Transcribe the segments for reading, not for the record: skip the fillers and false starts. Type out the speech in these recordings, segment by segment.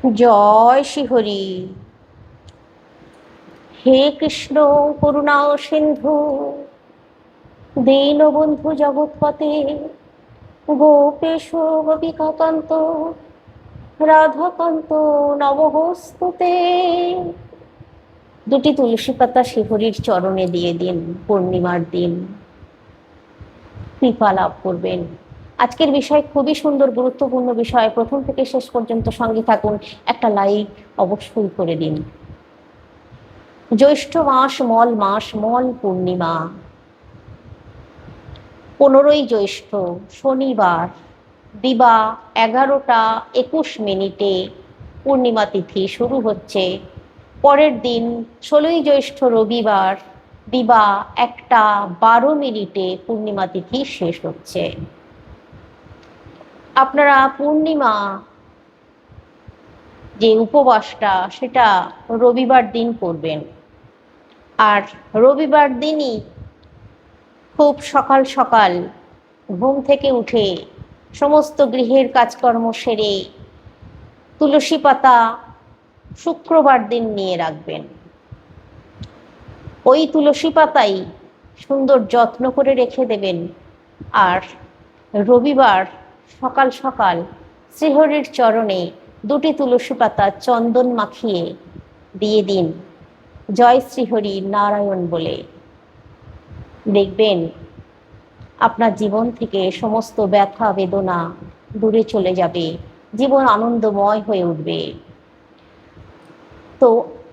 জয় শ্রীহরি। হে কৃষ্ণ করুণা সিন্ধু দীনবন্ধু জগৎপতে গোপেশ গোপিকাকান্ত রাধাকান্ত নমঃস্তুতে। দুটি তুলসী পাতা শ্রীহরির চরণে দিয়ে দিন। পূর্ণিমার দিন কৃপা লাভ করবেন। আজকের বিষয় খুবই সুন্দর, গুরুত্বপূর্ণ বিষয়। প্রথম থেকে শেষ পর্যন্ত সঙ্গে থাকুন। একটা লাইক অবশ্যই করে দিন। জ্যৈষ্ঠ মাস, মল মাস, মল পূর্ণিমা, 15ই জ্যৈষ্ঠ শনিবার দিবা 11টা 21 মিনিটে পূর্ণিমা তিথি শুরু হচ্ছে। পরের দিন 16ই জ্যৈষ্ঠ রবিবার দিবা 1টা 12 মিনিটে পূর্ণিমা তিথি শেষ হচ্ছে। আপনারা পূর্ণিমা যে উপবাসটা সেটা রবিবার দিন করবেন। আর রবিবার দিনই খুব সকাল সকাল ঘুম থেকে উঠে সমস্ত গৃহের কাজকর্ম সেরে তুলসী পাতা শুক্রবার দিন নিয়ে রাখবেন। ওই তুলসী পাতাই সুন্দর যত্ন করে রেখে দেবেন। আর রবিবার সকাল সকাল শ্রীহরির চরণে দুটি তুলসী পাতা চন্দন মাখিয়ে দিয়ে দিন, জয় শ্রীহরি নারায়ণ বলে। দেখবেন আপনার জীবন থেকে সমস্ত ব্যথা বেদনা দূরে চলে যাবে, জীবন আনন্দময় হয়ে উঠবে। তো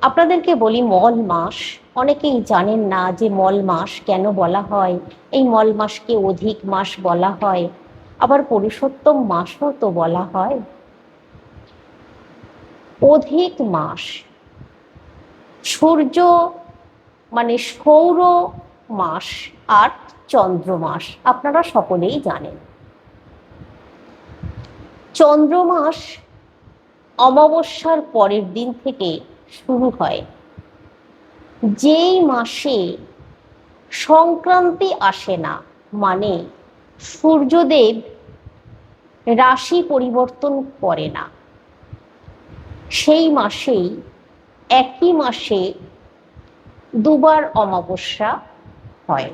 আপনাদেরকে বলি, মল মাস, অনেকেই জানেন না যে মল মাস কেন বলা হয়। এই মল মাসকে অধিক মাস বলা হয়, আবার পুরুষোত্তম মাসও তো বলা হয়। অধিক মাস, সূর্য মানে সৌর মাস আর চন্দ্র মাস আপনারা সকলেই জানেন। চন্দ্র মাস অমাবস্যার পরের দিন থেকে শুরু হয়। যেই মাসে সংক্রান্তি আসে না, মানে সূর্যদেব রাশি পরিবর্তন করে না, সেই মাসেই একই মাসে দুবার অমাবস্যা হয়।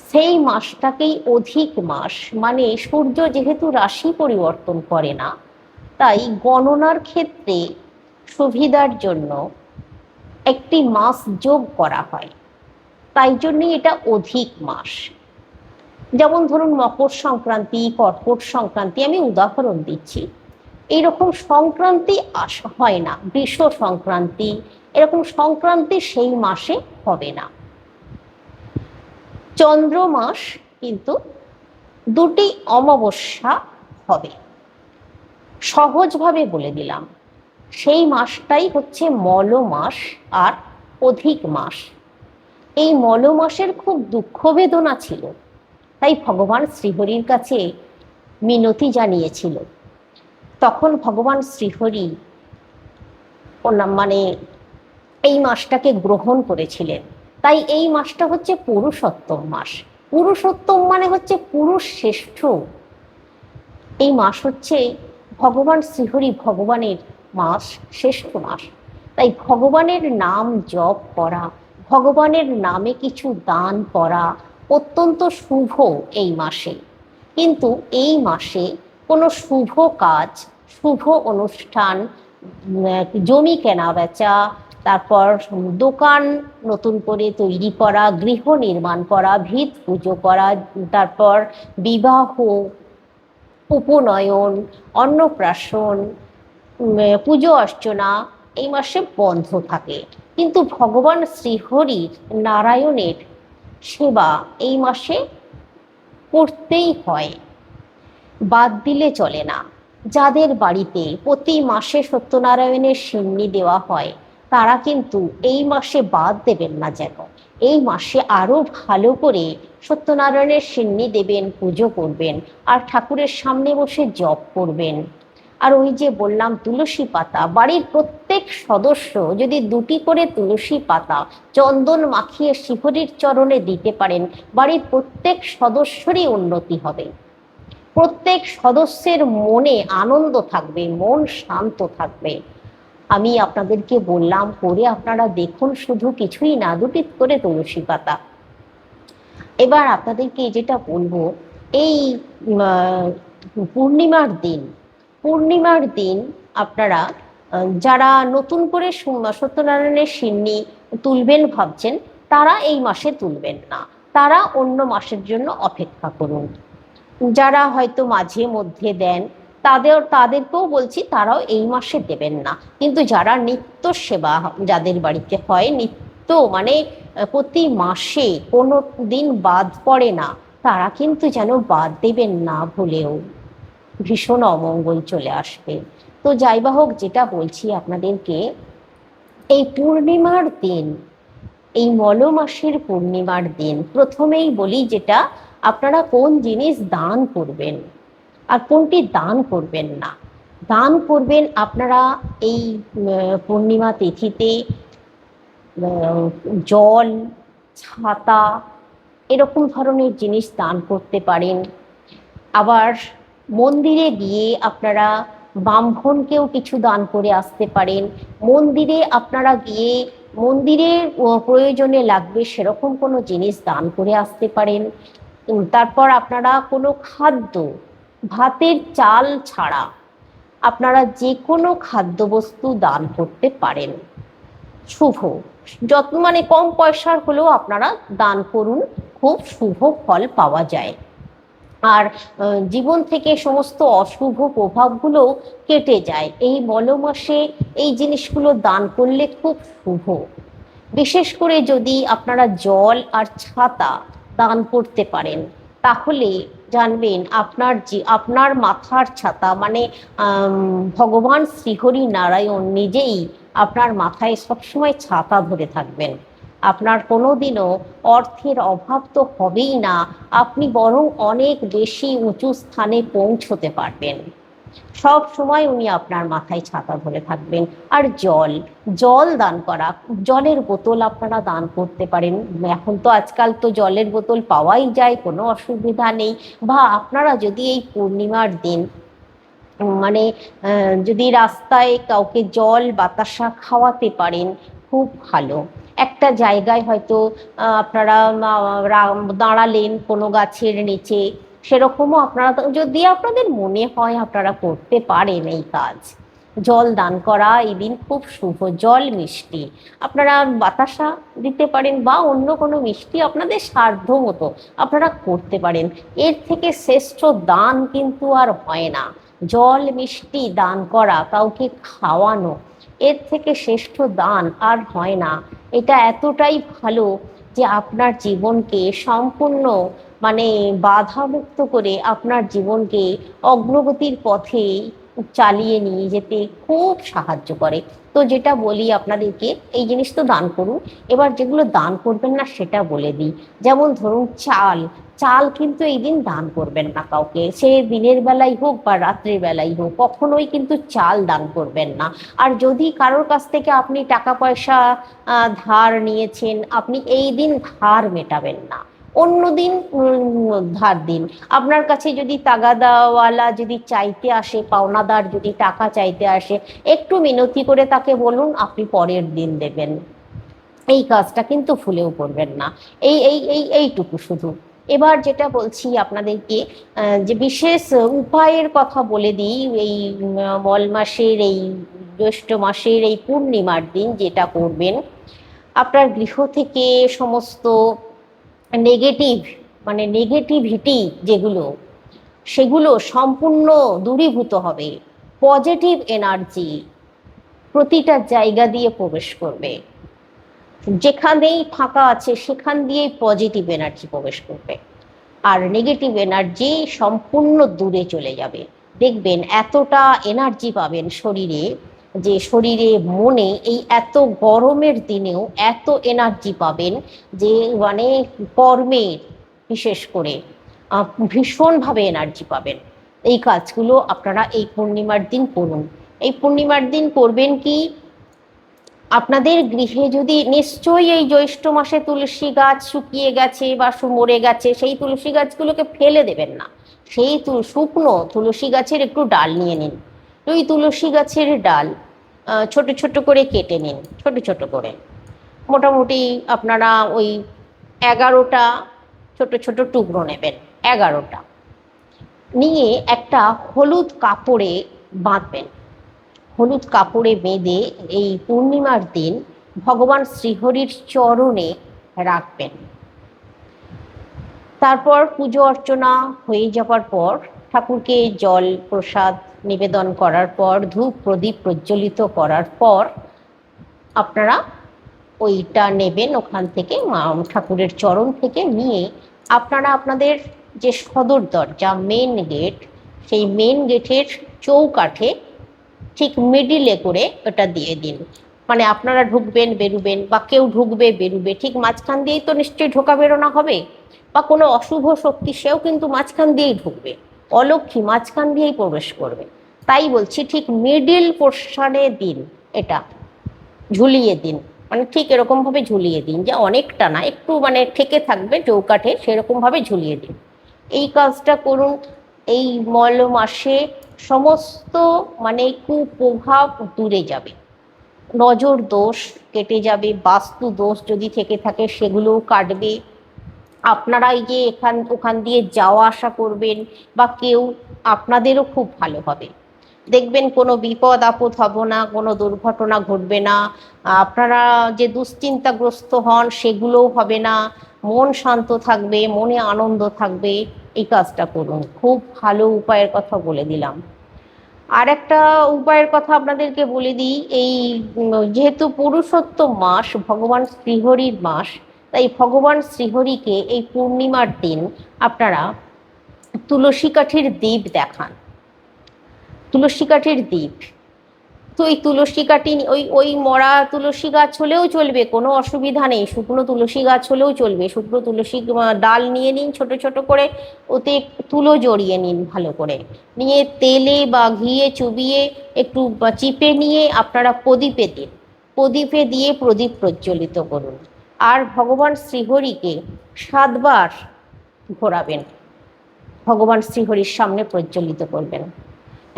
সেই মাসটাকেই অধিক মাস, মানে সূর্য যেহেতু রাশি পরিবর্তন করে না, তাই গণনার ক্ষেত্রে সুবিধার জন্য একটি মাস যোগ করা হয়, তাই জন্যই এটা অধিক মাস। যেমন ধরুন মকর সংক্রান্তি, কর্কট সংক্রান্তি, আমি উদাহরণ দিচ্ছি। এইরকম সংক্রান্তি হয় না, বৃষ সংক্রান্তি, এরকম সংক্রান্তি সেই মাসে হবে না। চন্দ্র মাস কিন্তু দুটি অমাবস্যা হবে। সহজভাবে বলে দিলাম, সেই মাসটাই হচ্ছে মল মাস আর অধিক মাস। এই মল মাসের খুব দুঃখ বেদনা ছিল, তাই ভগবান শ্রীহরির কাছে মিনতি জানিয়েছিল। তখন ভগবান শ্রীহরি মানে এই মাসটাকে গ্রহণ করেছিলেন। তাই এই মাসটা হচ্ছে পুরুষোত্তম মাস। পুরুষোত্তম মানে হচ্ছে পুরুষ শ্রেষ্ঠ। এই মাস হচ্ছে ভগবান শ্রীহরি ভগবানের মাস, শ্রেষ্ঠ মাস। তাই ভগবানের নাম জপ করা, ভগবানের নামে কিছু দান করা অত্যন্ত শুভ এই মাসে। কিন্তু এই মাসে কোনো শুভ কাজ, শুভ অনুষ্ঠান, জমি কেনা বেচা, তারপর দোকান নতুন করে তৈরি করা, গৃহ নির্মাণ করা, ভিত পুজো করা, তারপর বিবাহ, উপনয়ন, অন্নপ্রাশন, পুজো অর্চনা এই মাসে বন্ধ থাকে। কিন্তু ভগবান শ্রীহরির নারায়ণের সেবা এই মাসে করতেই হয়, বাদ দিলে চলে না। যাদের বাড়িতে প্রতি মাসে সত্যনারায়ণের সিন্নি দেওয়া হয়, তারা কিন্তু এই মাসে বাদ দেবেন না যেন। এই মাসে আরো ভালো করে সত্যনারায়ণের সিন্নি দেবেন, পুজো করবেন, আর ঠাকুরের সামনে বসে জপ করবেন। আর ওই যে বললাম তুলসী পাতা, বাড়ির প্রত্যেক সদস্য যদি দুটি করে তুলসী পাতা চন্দন মাখিয়ে শ্রীহরির চরণে দিতে পারেন, বাড়ির প্রত্যেক সদস্যরই উন্নতি হবে। প্রত্যেক সদস্যের মনে আনন্দ থাকবে, মন শান্ত থাকবে। আমি আপনাদেরকে বললাম, করে আপনারা দেখুন, শুধু কিছুই না, 2টি করে তুলসী পাতা। এবার আপনাদেরকে যেটা বলবো, এই পূর্ণিমার দিন, পূর্ণিমার দিন আপনারা যারা নতুন করে সত্যনারায়ণের সিন্নি তুলবেন ভাবছেন, তারা এই মাসে তুলবেন না, তারা অন্য মাসের জন্য অপেক্ষা করুন। যারা হয়তো মাঝে মধ্যে দেন, তাদেরকেও বলছি তারাও এই মাসে দেবেন না। কিন্তু যারা নিত্য সেবা যাদের বাড়িতে হয়, নিত্য মানে প্রতি মাসে কোনো দিন বাদ পড়ে না, তারা কিন্তু যেন বাদ দেবেন না ভুলেও, ভীষণ অমঙ্গল চলে আসবে। তো যাই বা হোক, যেটা বলছি আপনাদেরকে, এই পূর্ণিমার দিন, এই মল মাসের পূর্ণিমার দিন প্রথমেই বলি যেটা, আপনারা কোন জিনিস দান করবেন আর কোনটি দান করবেন না। দান করবেন আপনারা এই পূর্ণিমা তিথিতে জল, ছাতা, এরকম ধরনের জিনিস দান করতে পারেন। আবার মন্দিরে গিয়ে আপনারা ব্রাহ্মণকেও কিছু দান করে আসতে পারেন। মন্দিরে আপনারা গিয়ে মন্দিরের প্রয়োজনে লাগবে সেরকম কোনো জিনিস দান করে আসতে পারেন। তারপর আপনারা কোনো খাদ্য, ভাতের চাল ছাড়া আপনারা যে কোনো খাদ্যবস্তু দান করতে পারেন। শুভ, যত মানে কম পয়সার হলেও আপনারা দান করুন, খুব শুভ ফল পাওয়া যায়। আর জীবন থেকে সমস্ত অশুভ প্রভাবগুলো কেটে যায়। এই মল মাসে এই জিনিসগুলো দান করলে খুব শুভ। বিশেষ করে যদি আপনারা জল আর ছাতা দান করতে পারেন, তাহলে জানবেন আপনার মাথার ছাতা মানে ভগবান শ্রীহরি নারায়ণ নিজেই আপনার মাথায় সবসময় ছাতা ধরে থাকবেন। আপনার কোনোদিনও অর্থের অভাব তো হবেই না, আপনি বরং অনেক বেশি উঁচু স্থানে পৌঁছতে পারবেন। সব সময় উনি আপনার মাথায় ছাতা ধরে থাকবেন। আর জল দান করা, জলের বোতল আপনারা দান করতে পারেন। এখন তো আজকাল তো জলের বোতল পাওয়াই যায়, কোনো অসুবিধা নেই। বা আপনারা যদি এই পূর্ণিমার দিন মানে যদি রাস্তায় কাউকে জল বাতাসা খাওয়াতে পারেন, খুব ভালো। একটা জায়গায় হয়তো আপনারা দাঁড়ালেন কোনো গাছের নিচে, সেরকমও আপনারা যদি আপনাদের মনে হয় আপনারা করতে পারেন এই কাজ। জল দান করা এই দিন খুব শুভ। জল, মিষ্টি আপনারা বাতাসা দিতে পারেন, বা অন্য কোনো মিষ্টি আপনাদের সাধ্য মতো আপনারা করতে পারেন। এর থেকে শ্রেষ্ঠ দান কিন্তু আর হয় না। জল, মিষ্টি দান করা, কাউকে খাওয়ানো, এর থেকে শ্রেষ্ঠ দান আর হয় না। এটা এতটাই ভালো যে আপনার জীবনকে সম্পূর্ণ মানে বাধামুক্ত করে আপনার জীবনকে অগ্রগতির পথে চালিয়ে নিয়ে যেতে খুব সাহায্য করে। তো যেটা বলি আপনাদেরকে, এই জিনিস তো দান করুন। এবার যেগুলো দান করবেন না সেটা বলে দিই। যেমন ধরুন চাল কিন্তু এই দিন দান করবেন না কাউকে, সে দিনের বেলায় হোক বা রাত্রের বেলায় হোক, কখনোই কিন্তু চাল দান করবেন না। আর যদি কারোর কাছ থেকে আপনি টাকা পয়সা ধার নিয়েছেন, আপনি এই দিন ধার মেটাবেন না, অন্য দিন ধার দিন। আপনার কাছে যদি তাগাদাওয়ালা যদি চাইতে আসে, পাওনাদার যদি টাকা চাইতে আসে, একটু মিনতি করে তাকে বলুন আপনি পরের দিন দেবেন। এই কাজটা কিন্তু ভুলেও করবেন না। এইটুকু শুধু। এবার যেটা বলছি আপনাদেরকে, যে বিশেষ উপায়ের কথা বলে দিই। এই মল মাসের এই জ্যৈষ্ঠ মাসের এই পূর্ণিমার দিন যেটা করবেন, আপনার গৃহ থেকে সমস্ত নেগেটিভিটি যেগুলো, সেগুলো সম্পূর্ণ দূরীভূত হবে। পজিটিভ এনার্জি প্রতিটা জায়গা দিয়ে প্রবেশ করবে। যেখানেই ফাঁকা আছে সেখান দিয়েই পজিটিভ এনার্জি প্রবেশ করবে, আর নেগেটিভ এনার্জি সম্পূর্ণ দূরে চলে যাবে। দেখবেন এতটা এনার্জি পাবেন শরীরে, যে শরীরে মনে এই এত গরমের দিনেও এত এনার্জি পাবেন যে মানে কর্মের বিশেষ করে ভীষণভাবে এনার্জি পাবেন। এই কাজগুলো আপনারা এই পূর্ণিমার দিন করুন। এই পূর্ণিমার দিন করবেন কি, আপনাদের গৃহে যদি নিশ্চয়ই এই জ্যৈষ্ঠ মাসে তুলসী গাছ শুকিয়ে গেছে বা মরে গেছে, সেই তুলসী গাছগুলোকে ফেলে দেবেন না। সেই শুকনো তুলসী গাছের একটু ডাল নিয়ে নিন। ওই তুলসী গাছের ডাল ছোট ছোট করে কেটে নিন, ছোট ছোট করে। মোটামুটি আপনারা ওই 11টা ছোট ছোট টুকরো নেবেন, 11টা নিয়ে একটা হলুদ কাপড়ে বাঁধবেন। হলুদ কাপড়ে বেঁধে এই পূর্ণিমার দিন ভগবান শ্রীহরির চরণে রাখবেন। তারপর পুজো অর্চনা হয়ে যাবার পর, ঠাকুরকে জল প্রসাদ নিবেদন করার পর, ধূপ প্রদীপ প্রজ্বলিত করার পর আপনারা ওইটা নেবেন ওখান থেকে, ঠাকুরের চরণ থেকে নিয়ে আপনারা আপনাদের যে সদর দরজা মেন গেট, সেই মেন গেটের চৌকাঠে ঠিক মিডিলে করে ওটা দিয়ে দিন। মানে আপনারা ঢুকবেন বেরুবেন বা কেউ ঢুকবে বেরুবে, ঠিক মাঝখান দিয়েই তো নিশ্চয়ই ঢোকা বেরোনো হবে। বা কোনো অশুভ শক্তি সেও কিন্তু মাঝখান দিয়েই ঢুকবে, অলক্ষ্মী মাঝখান দিয়েই প্রবেশ করবে। তাই বলছি ঠিক মিডিল পোর্শনে দিন, এটা ঝুলিয়ে দিন। মানে ঠিক এরকমভাবে ঝুলিয়ে দিন, যে অনেকটা না, একটু মানে ঠেকে থাকবে চৌকাঠে, সেরকমভাবে ঝুলিয়ে দিন। এই কাজটা করুন। এই মল মাসে সমস্ত মানে কুপ্রভাব দূরে যাবে, নজর দোষ কেটে যাবে, বাস্তু দোষ যদি থেকে থাকে সেগুলোও কাটবে। আপনারা এই যে ওখান দিয়ে যাওয়া আসা করবেন বা কেউ, আপনাদেরও খুব ভালো হবে। দেখবেন কোনো বিপদ আপদ হবে না, কোনো দুর্ঘটনা ঘটবে না, আপনারা যে দুশ্চিন্তাগ্রস্ত হন সেগুলোও হবে না, মন শান্ত থাকবে, মনে আনন্দ থাকবে। এই কাজটা করুন, খুব ভালো উপায়ের কথা বলে দিলাম। আর একটা উপায়ের কথা আপনাদেরকে বলে দিই। এই যেহেতু পুরুষোত্তম মাস, ভগবান শ্রীহরির মাস, তাই ভগবান শ্রীহরিকে এই পূর্ণিমার দিন আপনারা তুলসী কাঠির দীপ দেখান। তুলসী কাঠির দীপ, তো এই তুলসী কাঠি ওই ওই মরা তুলসী গাছ হলেও চলবে, কোনো অসুবিধা নেই। শুকনো তুলসী গাছ হলেও চলবে, শুকনো তুলসী ডাল নিয়ে নিন ছোট ছোট করে, ওতে তুলো জড়িয়ে নিন ভালো করে, নিয়ে তেলে বা ঘিয়ে চুবিয়ে একটু চিপে নিয়ে আপনারা প্রদীপে দিন। প্রদীপে দিয়ে প্রদীপ প্রজ্বলিত করুন। আর ভগবান শ্রীহরিকে 7বার ঘোরাবেন, ভগবান শ্রীহরির সামনে প্রজ্বলিত করবেন।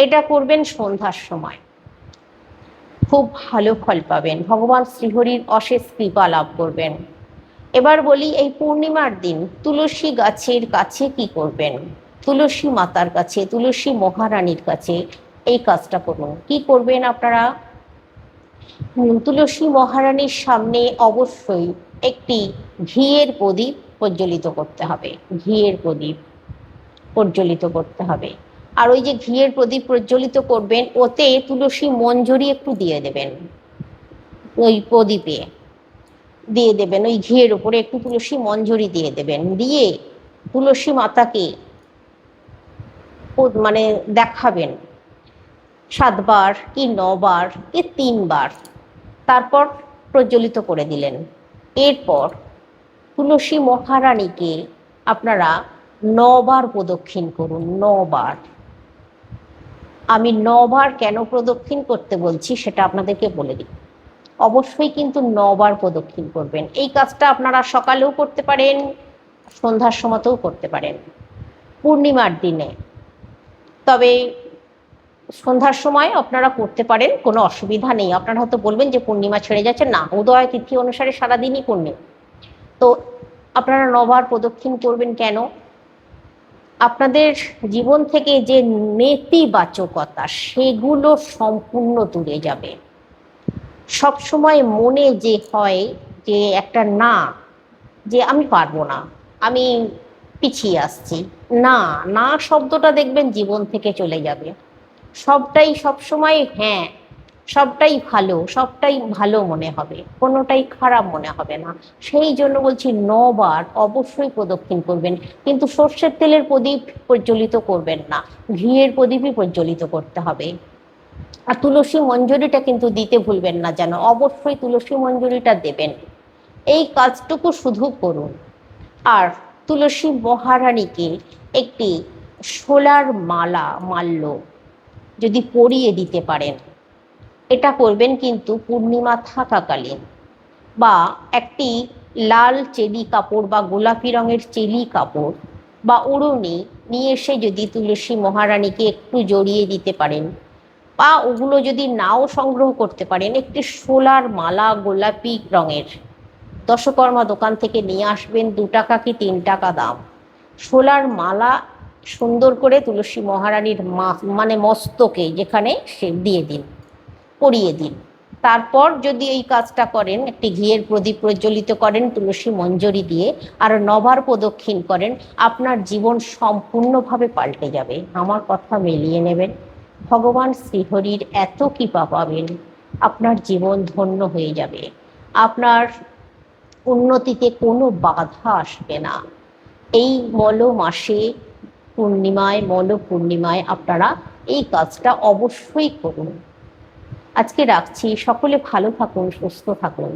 এটা করবেন সন্ধ্যার সময়, খুব ভালো ফল পাবেন, ভগবান শ্রীহরির অশেষ কৃপা লাভ করবেন। এবার বলি, এই পূর্ণিমার দিন তুলসী গাছের কাছে কি করবেন? তুলসী মাতার কাছে, তুলসী মহারানীর কাছে এই কাজটা করুন। কি করবেন আপনারা? তুলসী মহারানীর সামনে অবশ্যই একটি ঘিয়ের প্রদীপ প্রজ্বলিত করতে হবে, ঘিয়ের প্রদীপ প্রজ্বলিত করতে হবে। আর ওই যে ঘিয়ের প্রদীপ প্রজ্বলিত করবেন, ওতে তুলসী মঞ্জরি একটু দিয়ে দেবেন, ওই প্রদীপে দিয়ে দেবেন, ওই ঘিয়ের উপরে একটু তুলসী মঞ্জরি দিয়ে দেবেন। দিয়ে তুলসী মাতাকে মানে দেখাবেন 7বার কি 9বার কি 3বার, তারপর প্রজ্বলিত করে দিলেন। এরপর তুলসী মহারানীকে আপনারা 9বার প্রদক্ষিণ করুন, 9বার। আমি 9বার কেন প্রদক্ষিণ করতে বলছি সেটা আপনাদেরকে বলে দিই। অবশ্যই কিন্তু 9বার প্রদক্ষিণ করবেন। এই কাজটা আপনারা সকালেও করতে পারেন, সন্ধ্যার সময়তেও করতে পারেন, পূর্ণিমার দিনে। তবে সন্ধ্যার সময় আপনারা করতে পারেন, কোনো অসুবিধা নেই। আপনারা হয়তো বলবেন যে পূর্ণিমা ছেড়ে যাচ্ছে, না, উদয় তিথি অনুসারে সারাদিনই পূর্ণিমা। তো আপনারা 9বার প্রদক্ষিণ করবেন কেন? আপনাদের জীবন থেকে যে নেতিবাচকতা সেগুলো সম্পূর্ণ দূরে যাবে। সব সময় মনে যে হয় যে একটা না, যে আমি পারবো না, আমি পিছিয়ে আসছি, না, না শব্দটা দেখবেন জীবন থেকে চলে যাবে। সবটাই সব সময় হ্যাঁ, সবটাই ভালো, সবটাই ভালো মনে হবে, কোনোটাই খারাপ মনে হবে না। সেই জন্য বলছি 9বার অবশ্যই প্রদক্ষিণ করবেন। কিন্তু সর্ষের তেলের প্রদীপ প্রজ্বলিত করবেন না, ঘিয়ের প্রদীপই প্রজ্বলিত করতে হবে। আর তুলসী মঞ্জরিটা কিন্তু দিতে ভুলবেন না যেন, অবশ্যই তুলসী মঞ্জরিটা দেবেন। এই কাজটুকু শুধু করুন। আর তুলসী মহারানীকে একটি শোলার মাল্য যদি পরিয়ে দিতে পারেন, এটা করবেন কিন্তু পূর্ণিমা থাকাকালীন। বা একটি লাল চেলি কাপড় বা গোলাপি রঙের চেলি কাপড় বা উড়ুনি নিয়ে এসে যদি তুলসী মহারানীকে একটু জড়িয়ে দিতে পারেন, বা ওগুলো যদি নাও সংগ্রহ করতে পারেন, একটি শোলার মালা গোলাপি রঙের দশকর্মা দোকান থেকে নিয়ে আসবেন, 2 টাকা কি 3 টাকা দাম। শোলার মালা সুন্দর করে তুলসী মহারানীর মানে মস্তকে যেখানে সে দিয়ে দিন, পরিয়ে দিন। তারপর যদি এই কাজটা করেন, একটি ঘিয়ের প্রদীপ প্রজ্বলিত করেন তুলসী মঞ্জরি দিয়ে, আর নবার প্রদক্ষিণ করেন, আপনার জীবন সম্পূর্ণভাবে পাল্টে যাবে। আমার কথা মিলিয়ে নেবেন, ভগবান শ্রীহরির এত কৃপা পাবেন, আপনার জীবন ধন্য হয়ে যাবে। আপনার উন্নতিতে কোনো বাধা আসবে না। এই মল মাসে মল পূর্ণিমায় আপনারা এই কাজটা অবশ্যই করুন। আজকে রাখছি, সকলে ভালো থাকুন, সুস্থ থাকুন।